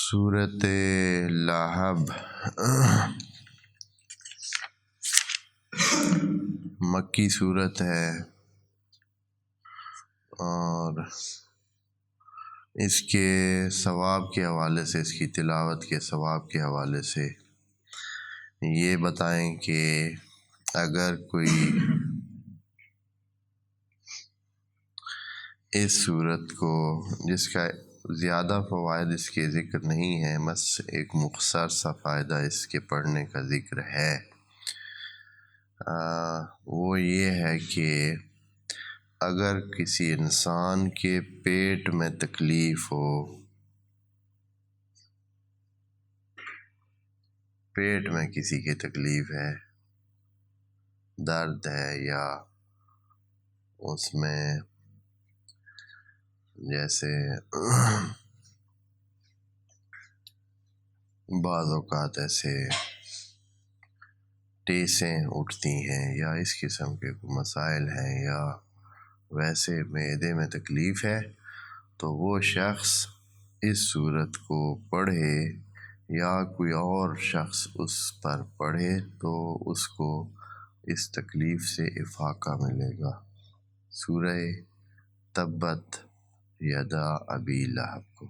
سورۃ لہب مکی صورت ہے، اور اس کے ثواب کے حوالے سے، اس کی تلاوت کے ثواب کے حوالے سے یہ بتائیں کہ اگر کوئی اس صورت کو، جس کا زیادہ فوائد اس کے ذکر نہیں ہے، بس ایک مختصر سا فائدہ اس کے پڑھنے کا ذکر ہے، وہ یہ ہے کہ اگر کسی انسان کے پیٹ میں تکلیف ہو، پیٹ میں کسی کی تکلیف ہے، درد ہے، یا اس میں جیسے بعض اوقات ایسے ٹیسیں اٹھتی ہیں، یا اس قسم کے مسائل ہیں، یا ویسے معدے میں تکلیف ہے، تو وہ شخص اس صورت کو پڑھے یا کوئی اور شخص اس پر پڑھے تو اس کو اس تکلیف سے افاقہ ملے گا۔ سورہ تبت یدا ابی لہب کو